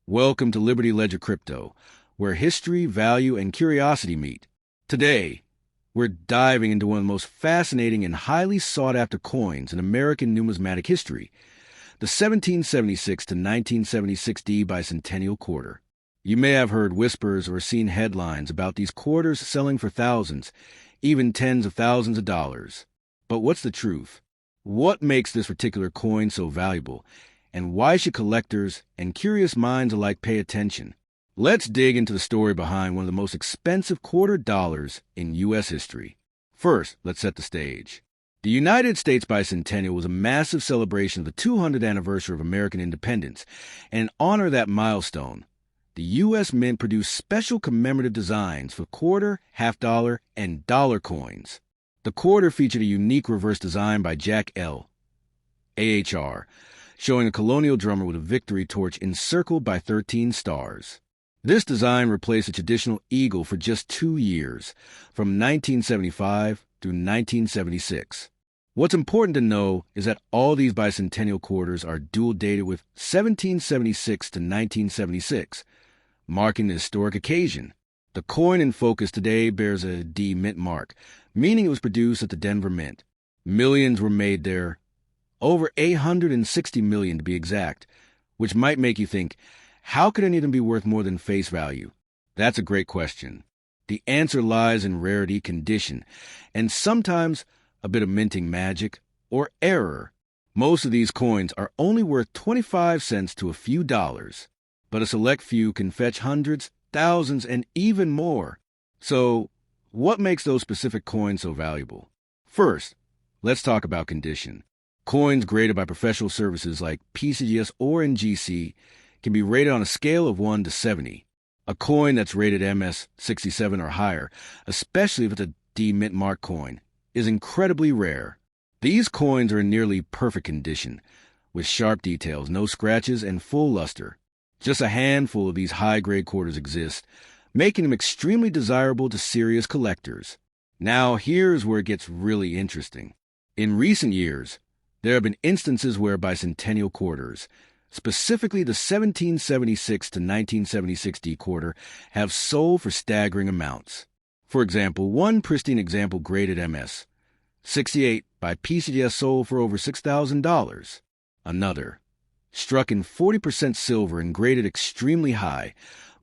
Welcome to Liberty Ledger Crypto, where history, value, and curiosity meet. Today, we're diving into one of the most fascinating and highly sought-after coins in American numismatic history, the 1776 to 1976 Bicentennial Quarter. You may have heard whispers or seen headlines about these quarters selling for thousands, even tens of thousands of dollars. But what's the truth? What makes this particular coin so valuable? And why should collectors and curious minds alike pay attention? Let's dig into the story behind one of the most expensive quarter dollars in U.S. history. First, let's set the stage. The United States Bicentennial was a massive celebration of the 200th anniversary of American independence, and in honor of that milestone, the U.S. Mint produced special commemorative designs for quarter, half-dollar, and dollar coins. The quarter featured a unique reverse design by Jack L. AHR, showing a Colonial drummer with a victory torch encircled by 13 stars. This design replaced the traditional eagle for just 2 years, from 1975 through 1976. What's important to know is that all these bicentennial quarters are dual dated with 1776 to 1976, marking the historic occasion. The coin in focus today bears a D mint mark, meaning it was produced at the Denver Mint. Millions were made there, over 860 million to be exact, which might make you think, how could any of them be worth more than face value? That's a great question. The answer lies in rarity, condition, and sometimes a bit of minting magic or error. Most of these coins are only worth 25 cents to a few dollars, but a select few can fetch hundreds, thousands, and even more. So, what makes those specific coins so valuable? First, let's talk about condition. Coins graded by professional services like PCGS or NGC can be rated on a scale of 1 to 70. A coin that's rated MS 67 or higher, especially if it's a D mint mark coin, is incredibly rare. These coins are in nearly perfect condition, with sharp details, no scratches, and full luster. Just a handful of these high-grade quarters exist, making them extremely desirable to serious collectors. Now, here's where it gets really interesting. In recent years, there have been instances where bicentennial quarters, specifically the 1776 to 1976 D quarter, have sold for staggering amounts. For example, one pristine example graded MS 68 by PCGS sold for over $6,000. Another, struck in 40% silver and graded extremely high,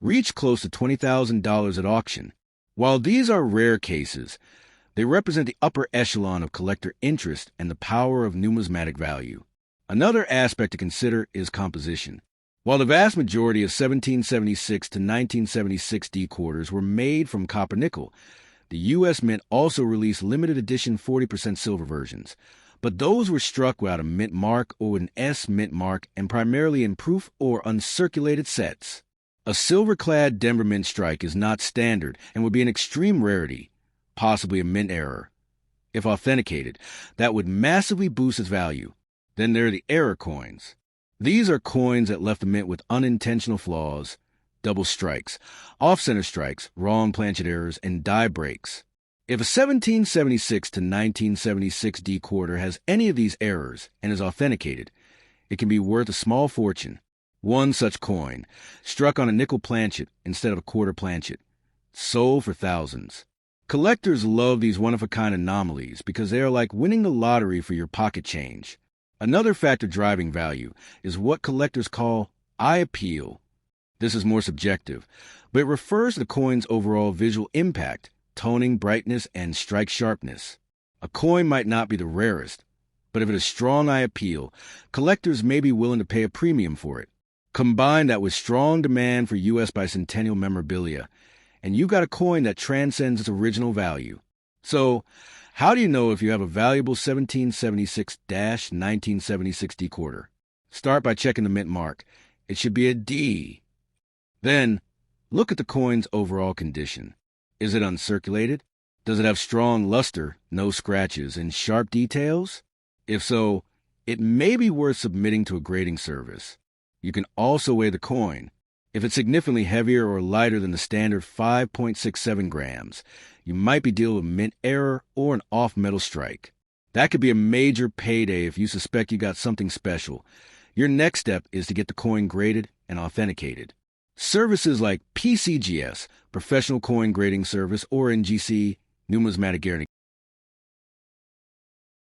reached close to $20,000 at auction. While these are rare cases, they represent the upper echelon of collector interest and the power of numismatic value. Another aspect to consider is composition. While the vast majority of 1776 to 1976 D quarters were made from copper nickel, the U.S. Mint also released limited edition 40% silver versions, but those were struck without a mint mark or with an S mint mark and primarily in proof or uncirculated sets. A silver-clad Denver Mint strike is not standard and would be an extreme rarity, possibly a mint error. If authenticated, that would massively boost its value. Then there are the error coins. These are coins that left the mint with unintentional flaws, double strikes, off-center strikes, wrong planchet errors, and die breaks. If a 1776 to 1976 D quarter has any of these errors and is authenticated, it can be worth a small fortune. One such coin, struck on a nickel planchet instead of a quarter planchet, sold for thousands. Collectors love these one-of-a-kind anomalies because they are like winning the lottery for your pocket change. Another factor driving value is what collectors call eye appeal. This is more subjective, but it refers to the coin's overall visual impact, toning, brightness, and strike sharpness. A coin might not be the rarest, but if it has strong eye appeal, collectors may be willing to pay a premium for it. Combine that with strong demand for U.S. bicentennial memorabilia, and you've got a coin that transcends its original value. So, how do you know if you have a valuable 1776-1976 D quarter? Start by checking the mint mark. It should be a D. Then, look at the coin's overall condition. Is it uncirculated? Does it have strong luster, no scratches, and sharp details? If so, it may be worth submitting to a grading service. You can also weigh the coin. If it's significantly heavier or lighter than the standard 5.67 grams, you might be dealing with mint error or an off-metal strike. That could be a major payday if you suspect you got something special. Your next step is to get the coin graded and authenticated. Services like PCGS, Professional Coin Grading Service, or NGC, Numismatic Guarantee